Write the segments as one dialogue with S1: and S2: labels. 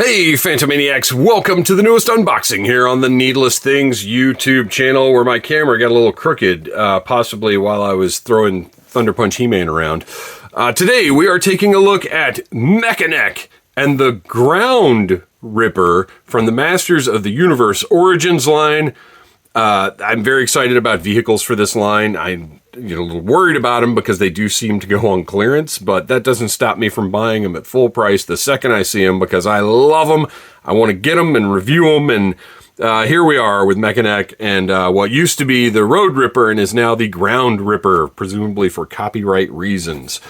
S1: Hey, Phantomaniacs, welcome to the newest unboxing here on the Needless Things YouTube channel, where my camera got a little crooked, possibly while I was throwing Thunder Punch He-Man around. Today, we are taking a look at Mekaneck and the Ground Ripper from the Masters of the Universe Origins line. I'm very excited about vehicles for this line. I'm a little worried about them because they do seem to go on clearance, but that doesn't stop me from buying them at full price the second I see them because I love them. I want to get them and review them, and here we are with Mekaneck and what used to be the Road Ripper and is now the Ground Ripper, presumably for copyright reasons.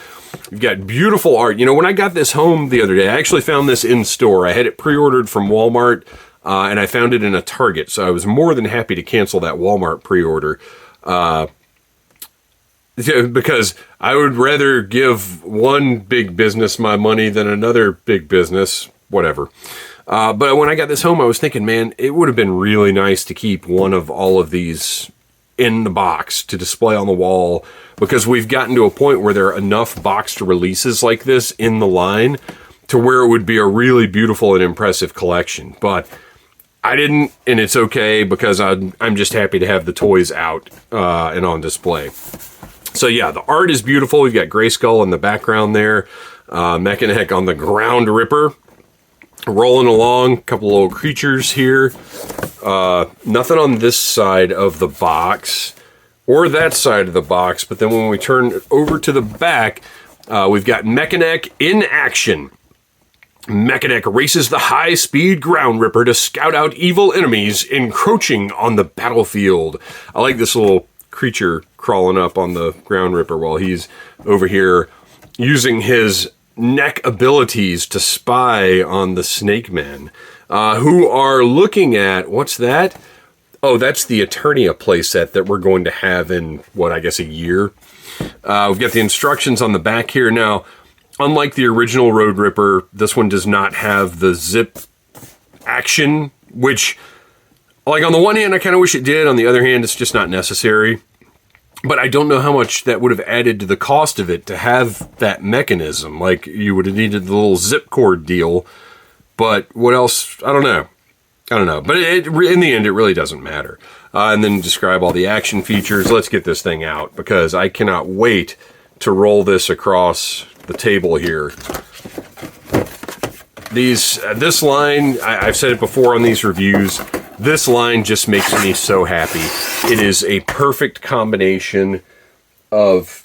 S1: You've got beautiful art. You know, when I got this home the other day, I actually found this in store. I had it pre-ordered from Walmart, and I found it in a Target, so I was more than happy to cancel that Walmart pre-order. Because I would rather give one big business my money than another big business, whatever. But when I got this home, I was thinking, man, it would have been really nice to keep one of all of these in the box to display on the wall, because we've gotten to a point where there are enough boxed releases like this in the line to where it would be a really beautiful and impressive collection. But I didn't, and it's okay, because I'm just happy to have the toys out and on display. So yeah, the art is beautiful. We've got Grayskull in the background there. Mekaneck on the Ground Ripper, rolling along. A couple little creatures here. Nothing on this side of the box, or that side of the box. But then when we turn over to the back, we've got Mekaneck in action. Mekaneck races the high-speed Ground Ripper to scout out evil enemies encroaching on the battlefield. I like this little creature crawling up on the Ground Ripper while he's over here using his neck abilities to spy on the Snake Men, who are looking at, what's that? Oh, that's the Eternia playset that we're going to have in, what, I guess a year. We've got the instructions on the back here. Now, unlike the original Road Ripper, this one does not have the zip action, which, like, on the one hand, I kind of wish it did. On the other hand, it's just not necessary. But I don't know how much that would have added to the cost of it to have that mechanism. Like, you would have needed the little zip cord deal. But what else? I don't know. But in the end, it really doesn't matter. And then describe all the action features. Let's get this thing out, because I cannot wait to roll this across the table here. This line, I've said it before on these reviews, this line just makes me so happy. It is a perfect combination of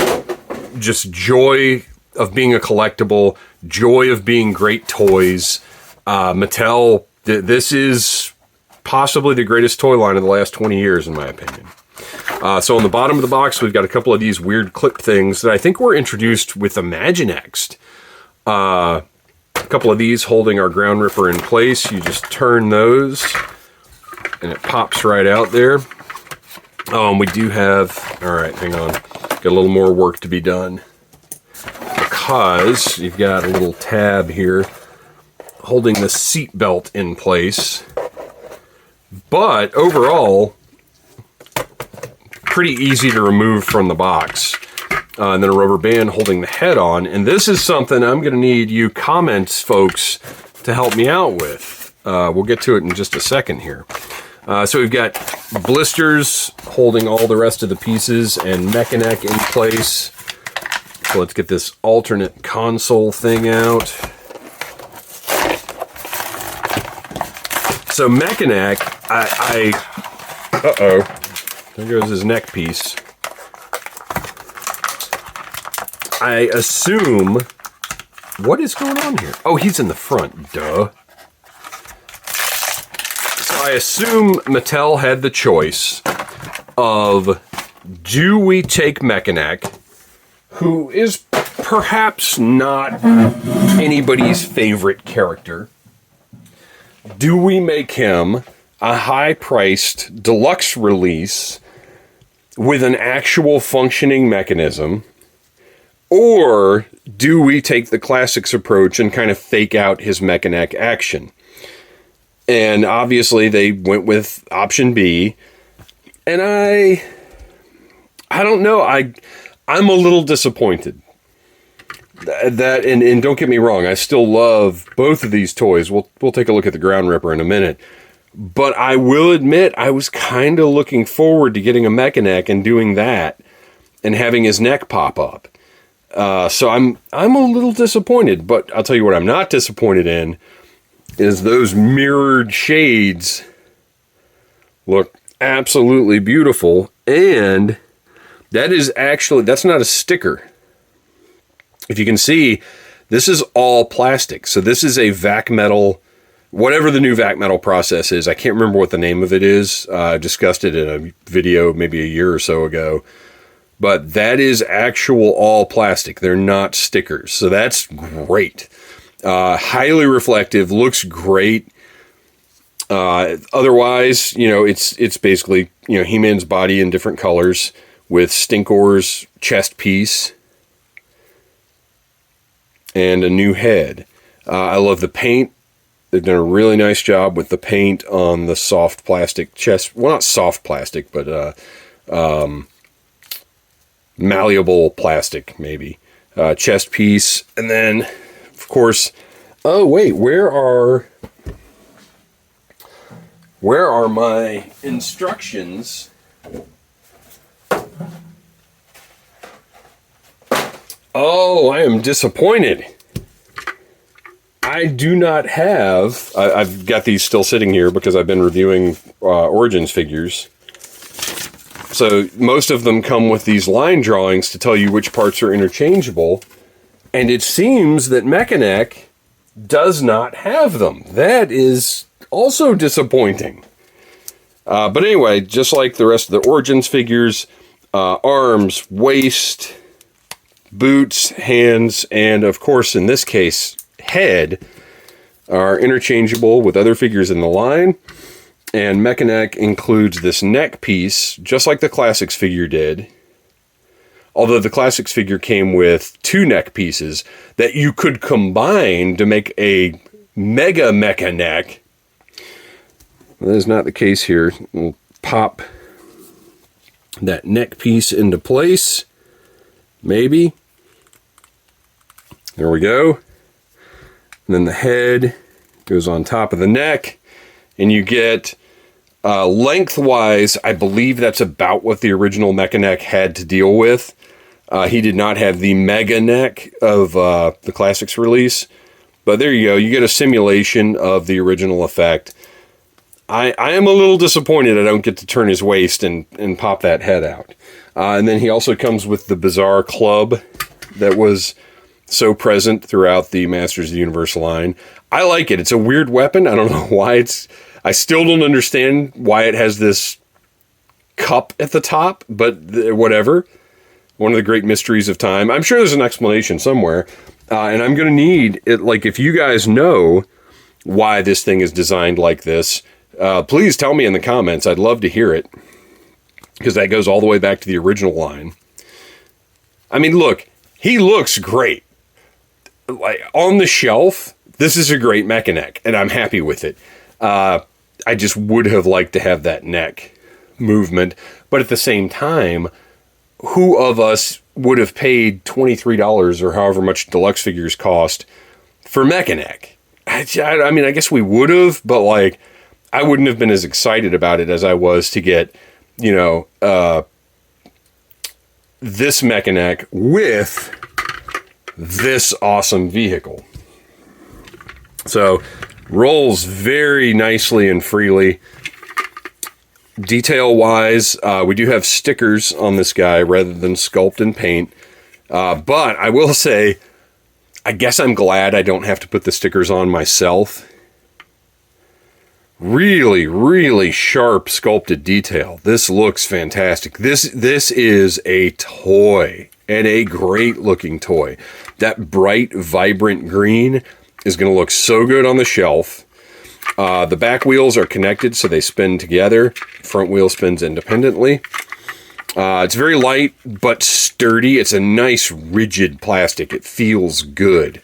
S1: just joy of being a collectible, joy of being great toys. Mattel, this is possibly the greatest toy line of the last 20 years, in my opinion. So on the bottom of the box, we've got a couple of these weird clip things that I think were introduced with Imaginext. A couple of these holding our Ground Ripper in place. You just turn those, and it pops right out there. We do have, all right, hang on. Got a little more work to be done, because you've got a little tab here holding the seat belt in place. But overall, pretty easy to remove from the box. And then a rubber band holding the head on. And this is something I'm going to need you comments, folks, to help me out with. We'll get to it in just a second here. So we've got blisters holding all the rest of the pieces and Mekaneck in place. So let's get this alternate console thing out. So Mekaneck, uh-oh, there goes his neck piece. I assume, what is going on here? Oh, he's in the front, duh. So I assume Mattel had the choice of, do we take Mekaneck, who is perhaps not anybody's favorite character? Do we make him a high-priced deluxe release with an actual functioning mechanism? Or do we take the classics approach and kind of fake out his Mekaneck action? And obviously they went with option B. And I don't know. I'm a little disappointed. That and don't get me wrong, I still love both of these toys. We'll take a look at the Ground Ripper in a minute. But I will admit, I was kind of looking forward to getting a Mekaneck and doing that and having his neck pop up. So I'm a little disappointed, but I'll tell you what I'm not disappointed in is those mirrored shades look absolutely beautiful. And that's not a sticker. If you can see, this is all plastic. So this is a vac metal, whatever the new vac metal process is. I can't remember what the name of it is. I discussed it in a video maybe a year or so ago. But that is actual all plastic. They're not stickers. So that's great. Highly reflective, looks great. Otherwise, it's basically, He-Man's body in different colors with Stinkor's chest piece and a new head. I love the paint. They've done a really nice job with the paint on the soft plastic chest. Well, not soft plastic, but malleable plastic, maybe. Chest piece. And then, of course, oh, wait, where are my instructions? Oh, I am disappointed. I do not have... I've got these still sitting here because I've been reviewing Origins figures. So most of them come with these line drawings to tell you which parts are interchangeable. And it seems that Mekaneck does not have them. That is also disappointing. But anyway, just like the rest of the Origins figures, arms, waist, boots, hands, and of course, in this case, head are interchangeable with other figures in the line. And Mekaneck includes this neck piece, just like the Classics figure did. Although the Classics figure came with 2 neck pieces that you could combine to make a Mega Mekaneck. Well, that is not the case here. We'll pop that neck piece into place. Maybe. There we go. And then the head goes on top of the neck. And you get, lengthwise, I believe that's about what the original Mekaneck had to deal with. He did not have the mega neck of the Classics release. But there you go. You get a simulation of the original effect. I am a little disappointed I don't get to turn his waist and pop that head out. And then he also comes with the bizarre club that was so present throughout the Masters of the Universe line. I like it. It's a weird weapon. I don't know why I still don't understand why it has this cup at the top, but whatever. One of the great mysteries of time. I'm sure there's an explanation somewhere. And I'm going to need it. Like, if you guys know why this thing is designed like this, please tell me in the comments. I'd love to hear it. Because that goes all the way back to the original line. I mean, look, he looks great. Like, on the shelf, this is a great Mekaneck, and I'm happy with it. I just would have liked to have that neck movement. But at the same time, who of us would have paid $23 or however much deluxe figures cost for Mekaneck? I mean, I guess we would have, but like, I wouldn't have been as excited about it as I was to get, this Mekaneck with this awesome vehicle. So, rolls very nicely and freely. Detail-wise, we do have stickers on this guy rather than sculpt and paint. But I will say, I guess I'm glad I don't have to put the stickers on myself. Really, really sharp sculpted detail. This looks fantastic. This is a toy, and a great looking toy. That bright, vibrant green is going to look so good on the shelf. The back wheels are connected, so they spin together. Front wheel spins independently. It's very light, but sturdy. It's a nice, rigid plastic. It feels good.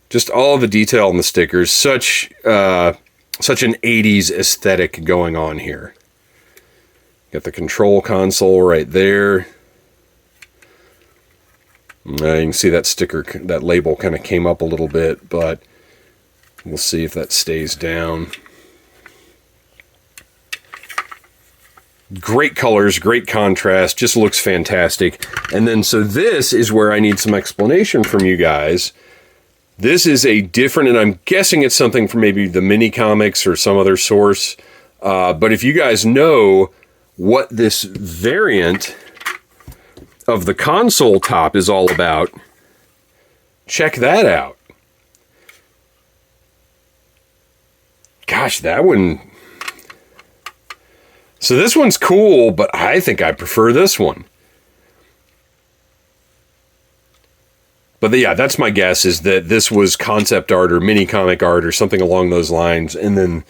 S1: Just all the detail in the stickers. Such an 80s aesthetic going on here. Got the control console right there. You can see that sticker, that label kind of came up a little bit, but we'll see if that stays down. Great colors, great contrast, just looks fantastic. And then, so this is where I need some explanation from you guys. This is a different, and I'm guessing it's something from maybe the mini comics or some other source. But if you guys know what this variant of the console top is all about, check that out. Gosh, that one. So this one's cool, but I think I prefer this one. But yeah, that's my guess, is that this was concept art or mini comic art or something along those lines. And then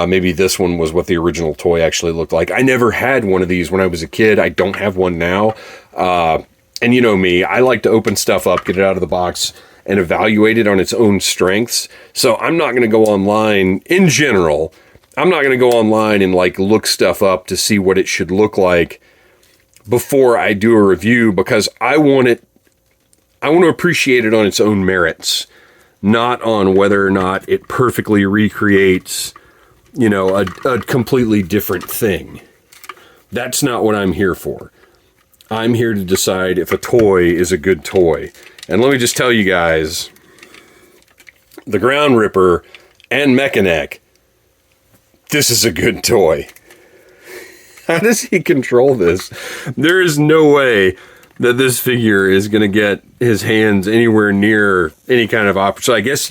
S1: maybe this one was what the original toy actually looked like. I never had one of these when I was a kid. I don't have one now. And you know me, I like to open stuff up, get it out of the box, and evaluate it on its own strengths. So I'm not going to go online, in general, I'm not going to go online and like look stuff up to see what it should look like before I do a review, because I want to appreciate it on its own merits, not on whether or not it perfectly recreates, you know, a completely different thing. That's not what I'm here for. I'm here to decide if a toy is a good toy. And let me just tell you guys, the Ground Ripper and Mekaneck, this is a good toy. How does he control this? There is no way that this figure is going to get his hands anywhere near any kind of option. So I guess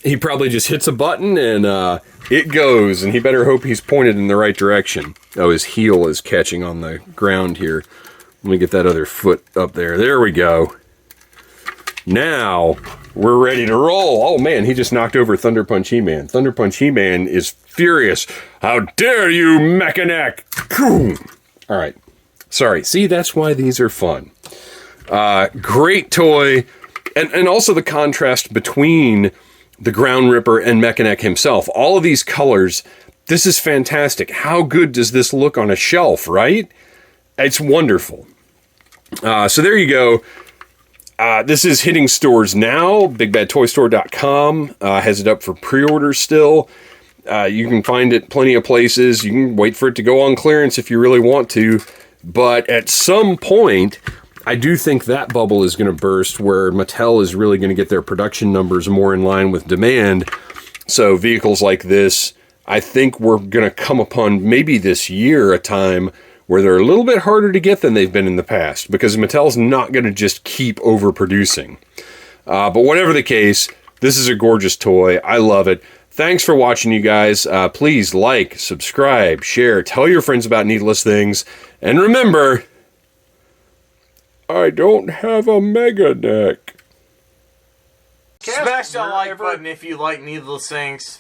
S1: he probably just hits a button and it goes, and he better hope he's pointed in the right direction. Oh, his heel is catching on the ground here. Let me get that other foot up there. There we go. Now we're ready to roll. Oh man, he just knocked over Thunder Punch He-Man. Thunder Punch He-Man is furious. How dare you, Mekaneck! All right. Sorry. See, that's why these are fun. Great toy. And also the contrast between the Ground Ripper and Mekaneck himself. All of these colors, this is fantastic. How good does this look on a shelf, right? It's wonderful. So there you go. This is hitting stores now. BigBadToyStore.com has it up for pre-order still. You can find it plenty of places. You can wait for it to go on clearance if you really want to. But at some point, I do think that bubble is going to burst where Mattel is really going to get their production numbers more in line with demand. So vehicles like this, I think we're going to come upon maybe this year a time where they're a little bit harder to get than they've been in the past, because Mattel's not going to just keep overproducing. But whatever the case, this is a gorgeous toy. I love it. Thanks for watching, you guys. Please like, subscribe, share, tell your friends about Needless Things. And remember, I don't have a Mekaneck.
S2: Smash that like button if you like Needless Things.